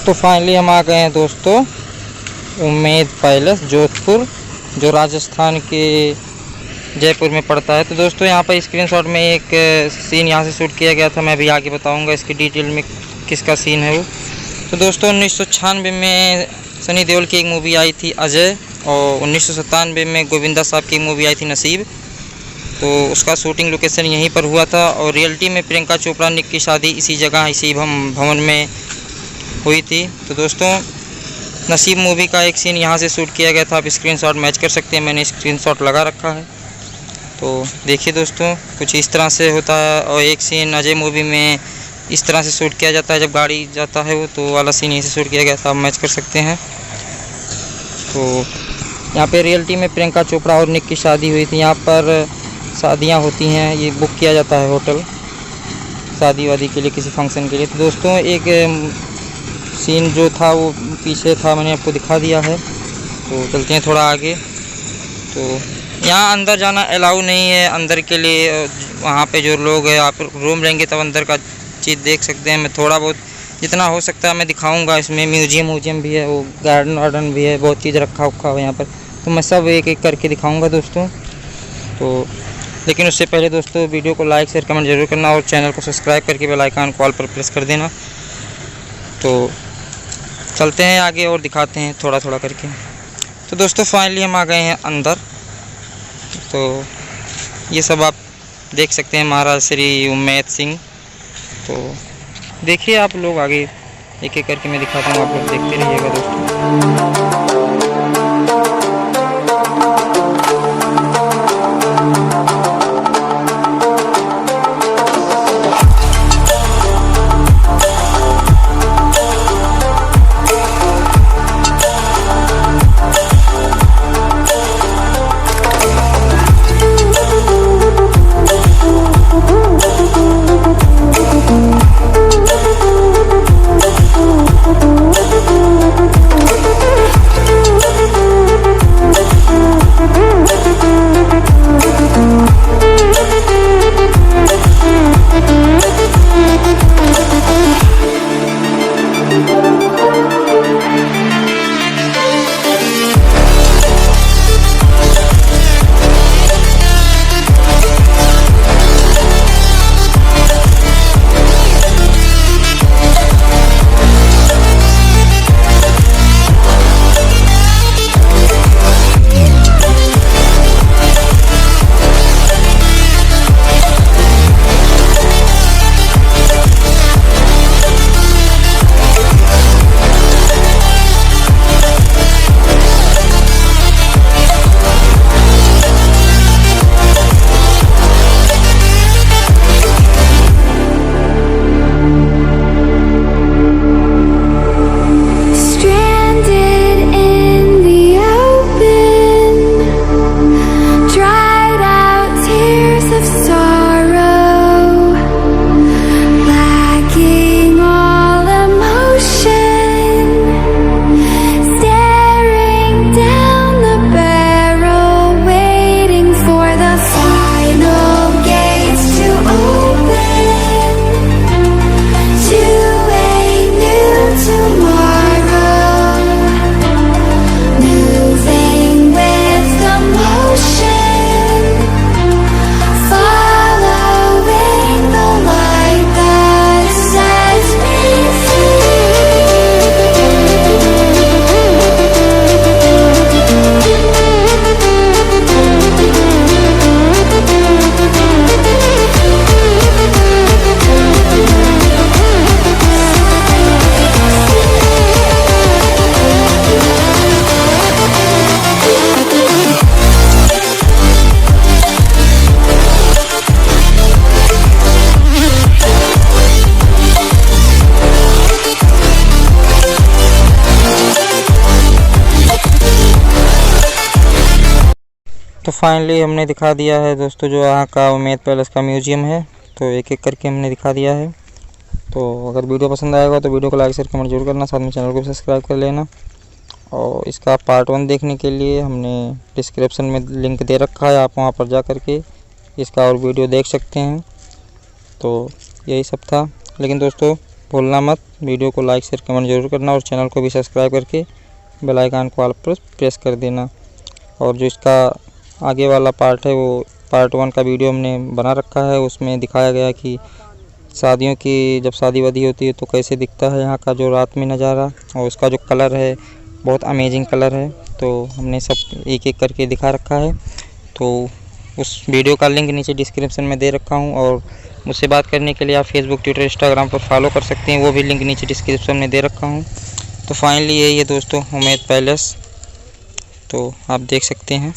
तो फाइनली हम आ गए हैं दोस्तों उम्मेद पैलेस जोधपुर, जो राजस्थान के जयपुर में पड़ता है। तो दोस्तों यहाँ पर स्क्रीनशॉट में एक सीन यहाँ से शूट किया गया था। मैं भी आगे बताऊँगा इसकी डिटेल में किसका सीन है वो। तो दोस्तों 1996 में सनी देओल की एक मूवी आई थी अजय, और 1997 में गोविंदा साहब की एक मूवी आई थी नसीब। तो उसका शूटिंग लोकेशन यहीं पर हुआ था, और रियलिटी में प्रियंका चोपड़ा निक की शादी इसी जगह इसी भवन में हुई थी। तो दोस्तों नसीब मूवी का एक सीन यहाँ से शूट किया गया था। आप स्क्रीनशॉट मैच कर सकते हैं, मैंने स्क्रीनशॉट लगा रखा है। तो देखिए दोस्तों कुछ इस तरह से होता है। और एक सीन अजय मूवी में इस तरह से शूट किया जाता है, जब गाड़ी जाता है वो, तो वाला सीन यहीं से शूट किया गया था। आप मैच कर सकते हैं। तो यहाँ पे रियलिटी में प्रियंका चोपड़ा और निक की शादी हुई थी। यहाँ पर शादियाँ होती हैं, ये बुक किया जाता है होटल शादी वादी के लिए, किसी फंक्शन के लिए। तो दोस्तों एक सीन जो था वो पीछे था, मैंने आपको दिखा दिया है। तो चलते हैं थोड़ा आगे। तो यहाँ अंदर जाना अलाउ नहीं है अंदर के लिए। वहाँ पे जो लोग हैं, आप रूम लेंगे तब अंदर का चीज़ देख सकते हैं। मैं थोड़ा बहुत जितना हो सकता है मैं दिखाऊंगा। इसमें म्यूजियम भी है, वो गार्डन भी है, बहुत चीज़ रखा हुआ है यहाँ पर। तो मैं सब एक एक करके दिखाऊँगा दोस्तों। तो लेकिन उससे पहले दोस्तों वीडियो को लाइक शेयर कमेंट जरूर करना, और चैनल को सब्सक्राइब करके बेल आइकन कॉल पर प्रेस कर देना। तो चलते हैं आगे और दिखाते हैं थोड़ा थोड़ा करके। तो दोस्तों फाइनली हम आ गए हैं अंदर। तो ये सब आप देख सकते हैं, महाराज श्री उम्मेद सिंह। तो देखिए आप लोग आगे एक एक करके मैं दिखाता हूँ, आप लोग देखते रहिएगा दोस्तों। तो फाइनली हमने दिखा दिया है दोस्तों जो यहाँ का उम्मेद पैलेस का म्यूजियम है। तो एक एक करके हमने दिखा दिया है। तो अगर वीडियो पसंद आएगा तो वीडियो को लाइक शेयर कमेंट जरूर करना, साथ में चैनल को सब्सक्राइब कर लेना। और इसका पार्ट 1 देखने के लिए हमने डिस्क्रिप्शन में लिंक दे रखा है, आप वहाँ पर जा कर के इसका और वीडियो देख सकते हैं। तो यही सब था। लेकिन दोस्तों भूलना मत। वीडियो को लाइक शेयर कमेंट जरूर करना और चैनल को भी सब्सक्राइब करके बेल आइकन को ऑल पर प्रेस कर देना। और जो इसका आगे वाला पार्ट है वो पार्ट 1 का वीडियो हमने बना रखा है। उसमें दिखाया गया कि शादियों की जब शादी वादी होती है तो कैसे दिखता है यहाँ का जो रात में नज़ारा, और उसका जो कलर है बहुत अमेजिंग कलर है। तो हमने सब एक एक करके दिखा रखा है। तो उस वीडियो का लिंक नीचे डिस्क्रिप्शन में दे रखा हूँ, और मुझसे बात करने के लिए आप फेसबुक ट्विटर इंस्टाग्राम पर फॉलो कर सकते हैं, वो भी लिंक नीचे डिस्क्रिप्शन में दे रखा हूँ। तो फाइनली यही है दोस्तों उम्मेद पैलेस, तो आप देख सकते हैं।